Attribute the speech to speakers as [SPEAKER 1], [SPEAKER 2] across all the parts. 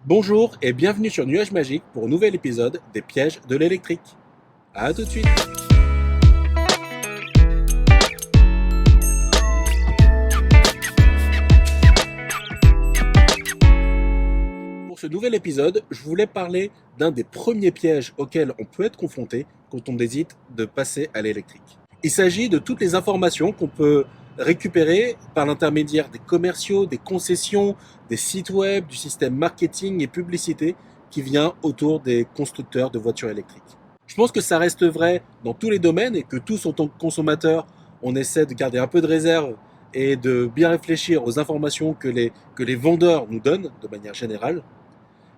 [SPEAKER 1] Bonjour et bienvenue sur Nuage Magique pour un nouvel épisode des pièges de l'électrique. A tout de suite. Pour ce nouvel épisode, je voulais parler d'un des premiers pièges auxquels on peut être confronté quand on hésite de passer à l'électrique. Il s'agit de toutes les informations qu'on peut récupérer par l'intermédiaire des commerciaux, des concessions, des sites web, du système marketing et publicité qui vient autour des constructeurs de voitures électriques. Je pense que ça reste vrai dans tous les domaines et que tous, en tant que consommateurs, on essaie de garder un peu de réserve et de bien réfléchir aux informations que les vendeurs nous donnent de manière générale.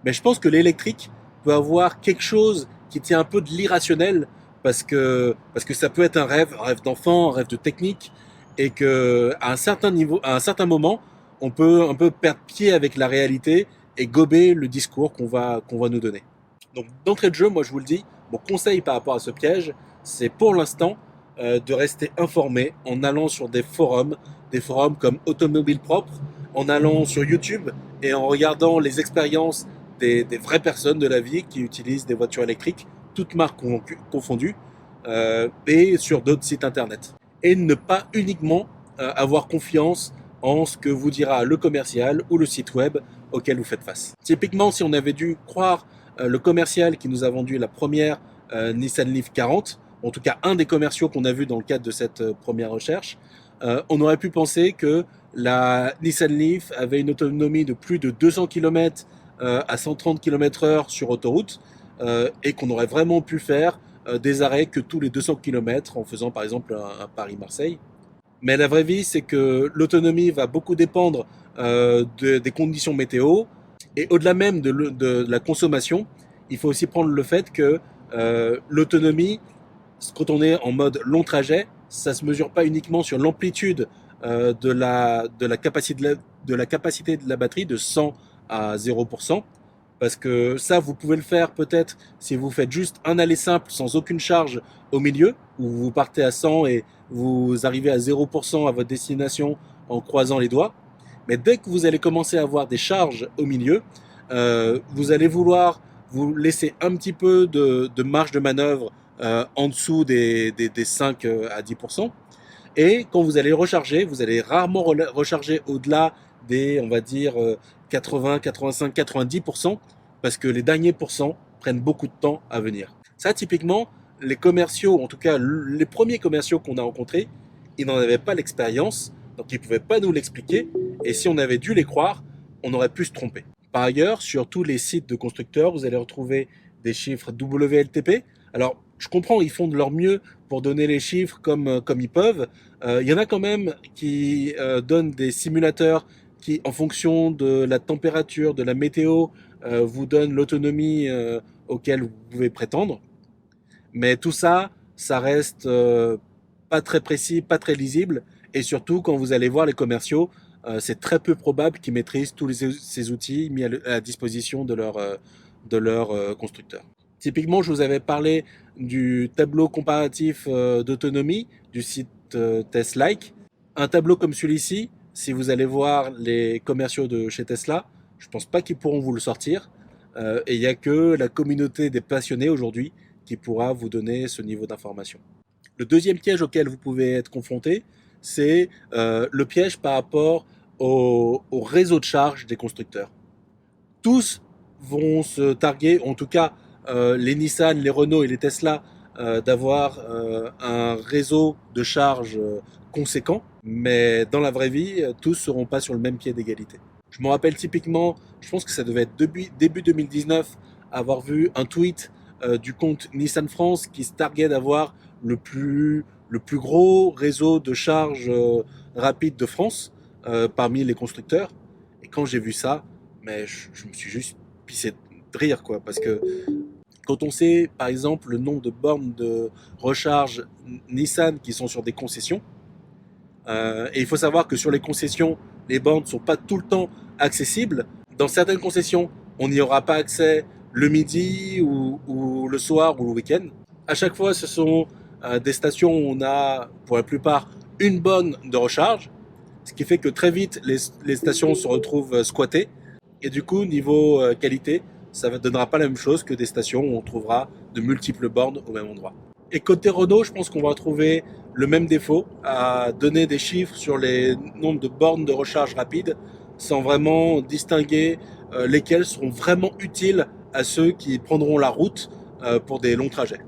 [SPEAKER 1] Mais je pense que l'électrique peut avoir quelque chose qui tient un peu de l'irrationnel parce que ça peut être un rêve d'enfant, un rêve de technique, et que à un certain niveau, à un certain moment, on peut un peu perdre pied avec la réalité et gober le discours qu'on va nous donner. Donc d'entrée de jeu, moi je vous le dis, mon conseil par rapport à ce piège, c'est pour l'instant de rester informé en allant sur des forums comme Automobile Propre, en allant sur YouTube et en regardant les expériences des vraies personnes de la vie qui utilisent des voitures électriques, toutes marques confondues, et sur d'autres sites internet. Et ne pas uniquement avoir confiance en ce que vous dira le commercial ou le site web auquel vous faites face. Typiquement, si on avait dû croire le commercial qui nous a vendu la première Nissan Leaf 40, en tout cas un des commerciaux qu'on a vu dans le cadre de cette première recherche, on aurait pu penser que la Nissan Leaf avait une autonomie de plus de 200 km à 130 km/h sur autoroute, et qu'on aurait vraiment pu faire des arrêts que tous les 200 km en faisant par exemple un Paris-Marseille. Mais la vraie vie, c'est que l'autonomie va beaucoup dépendre des conditions météo, et au-delà même de la consommation, il faut aussi prendre le fait que l'autonomie, quand on est en mode long trajet, ça se mesure pas uniquement sur l'amplitude de la capacité de la batterie de 100 à 0%, parce que ça, vous pouvez le faire peut-être si vous faites juste un aller simple sans aucune charge au milieu, où vous partez à 100 et vous arrivez à 0% à votre destination en croisant les doigts. Mais dès que vous allez commencer à avoir des charges au milieu, vous allez vouloir vous laisser un petit peu de marge de manœuvre en dessous des 5 à 10%. Et quand vous allez recharger, vous allez rarement recharger au-delà des, on va dire, 80, 85, 90%, parce que les derniers pourcents prennent beaucoup de temps à venir. Ça, typiquement, les commerciaux, en tout cas les premiers commerciaux qu'on a rencontrés, ils n'en avaient pas l'expérience, donc ils ne pouvaient pas nous l'expliquer, et si on avait dû les croire, on aurait pu se tromper. Par ailleurs, sur tous les sites de constructeurs, vous allez retrouver des chiffres WLTP. Alors, je comprends, ils font de leur mieux pour donner les chiffres comme ils peuvent. Il y en a quand même qui donnent des simulateurs qui, en fonction de la température, de la météo, vous donnent l'autonomie auquel vous pouvez prétendre. Mais tout ça, ça reste pas très précis, pas très lisible. Et surtout, quand vous allez voir les commerciaux, c'est très peu probable qu'ils maîtrisent tous ces outils mis à la disposition de leur constructeur. Typiquement, je vous avais parlé du tableau comparatif d'autonomie du site Tesla-like. Un tableau comme celui-ci, si vous allez voir les commerciaux de chez Tesla, je ne pense pas qu'ils pourront vous le sortir. Et il n'y a que la communauté des passionnés aujourd'hui qui pourra vous donner ce niveau d'information. Le deuxième piège auquel vous pouvez être confronté, c'est le piège par rapport au réseau de charge des constructeurs. Tous vont se targuer, en tout cas les Nissan, les Renault et les Tesla, d'avoir un réseau de charge conséquent, mais dans la vraie vie, tous ne seront pas sur le même pied d'égalité. Je me rappelle typiquement, je pense que ça devait être début 2019, avoir vu un tweet du compte Nissan France qui se targuait d'avoir le plus gros réseau de charge rapide de France parmi les constructeurs. Et quand j'ai vu ça, mais je me suis juste pissé de rire, quoi, parce que quand on sait, par exemple, le nombre de bornes de recharge Nissan qui sont sur des concessions, et il faut savoir que sur les concessions, les bornes ne sont pas tout le temps accessibles. Dans certaines concessions, on n'y aura pas accès le midi ou le soir ou le week-end. À chaque fois, ce sont des stations où on a, pour la plupart, une borne de recharge, ce qui fait que très vite, les stations se retrouvent squattées. Et du coup, niveau qualité, ça ne donnera pas la même chose que des stations où on trouvera de multiples bornes au même endroit. Et côté Renault, je pense qu'on va trouver le même défaut à donner des chiffres sur les nombres de bornes de recharge rapide sans vraiment distinguer lesquelles seront vraiment utiles à ceux qui prendront la route pour des longs trajets.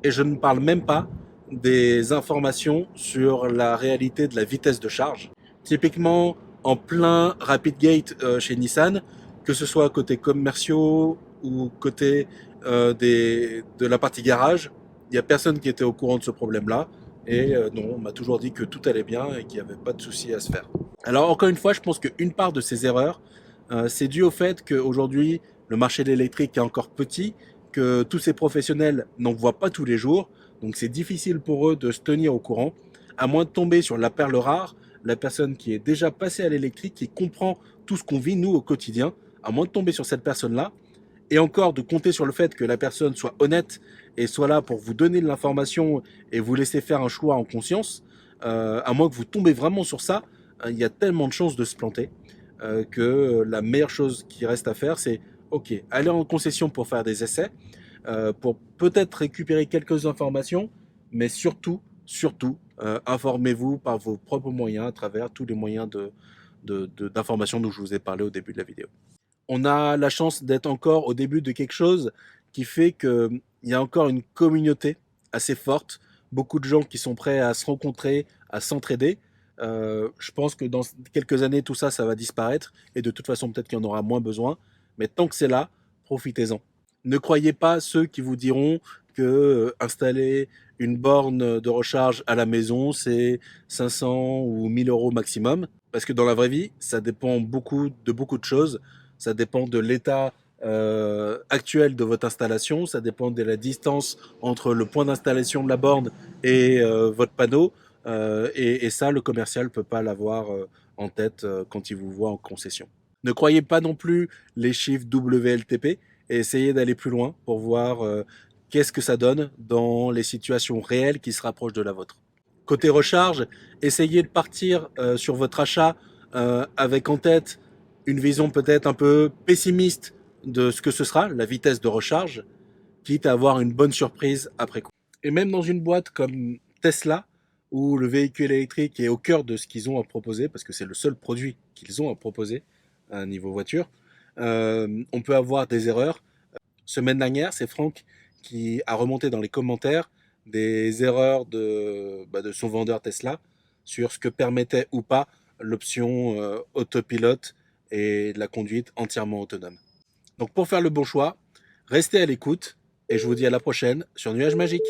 [SPEAKER 1] Et je ne parle même pas des informations sur la réalité de la vitesse de charge. Typiquement, en plein Rapid Gate chez Nissan, que ce soit côté commerciaux ou côté de la partie garage, il n'y a personne qui était au courant de ce problème-là. Et non, on m'a toujours dit que tout allait bien et qu'il n'y avait pas de souci à se faire. Alors encore une fois, je pense qu'une part de ces erreurs, c'est dû au fait qu'aujourd'hui, le marché de l'électrique est encore petit, que tous ces professionnels n'en voient pas tous les jours, donc c'est difficile pour eux de se tenir au courant, à moins de tomber sur la perle rare, la personne qui est déjà passée à l'électrique, qui comprend tout ce qu'on vit nous au quotidien, à moins de tomber sur cette personne-là, et encore de compter sur le fait que la personne soit honnête et soit là pour vous donner de l'information et vous laisser faire un choix en conscience, à moins que vous tombez vraiment sur ça, il y a tellement de chances de se planter que la meilleure chose qui reste à faire, c'est ok, aller en concession pour faire des essais, pour peut-être récupérer quelques informations, mais surtout, informez-vous par vos propres moyens à travers tous les moyens d'information dont je vous ai parlé au début de la vidéo. On a la chance d'être encore au début de quelque chose qui fait qu'il y a encore une communauté assez forte, beaucoup de gens qui sont prêts à se rencontrer, à s'entraider. Je pense que dans quelques années, tout ça, ça va disparaître et de toute façon, peut-être qu'il y en aura moins besoin. Mais tant que c'est là, profitez-en. Ne croyez pas ceux qui vous diront que installer une borne de recharge à la maison, c'est 500 ou 1000 euros maximum. Parce que dans la vraie vie, ça dépend de beaucoup de choses. Ça dépend de l'état actuel de votre installation, ça dépend de la distance entre le point d'installation de la borne et votre panneau. Et ça, le commercial ne peut pas l'avoir en tête quand il vous voit en concession. Ne croyez pas non plus les chiffres WLTP et essayez d'aller plus loin pour voir qu'est-ce que ça donne dans les situations réelles qui se rapprochent de la vôtre. Côté recharge, essayez de partir sur votre achat avec en tête une vision peut-être un peu pessimiste de ce que ce sera, la vitesse de recharge, quitte à avoir une bonne surprise après coup. Et même dans une boîte comme Tesla, où le véhicule électrique est au cœur de ce qu'ils ont à proposer, parce que c'est le seul produit qu'ils ont à proposer à un niveau voiture, on peut avoir des erreurs. Semaine dernière, c'est Franck qui a remonté dans les commentaires des erreurs de son vendeur Tesla sur ce que permettait ou pas l'option autopilote et de la conduite entièrement autonome. Donc pour faire le bon choix, restez à l'écoute et je vous dis à la prochaine sur Nuage Magique.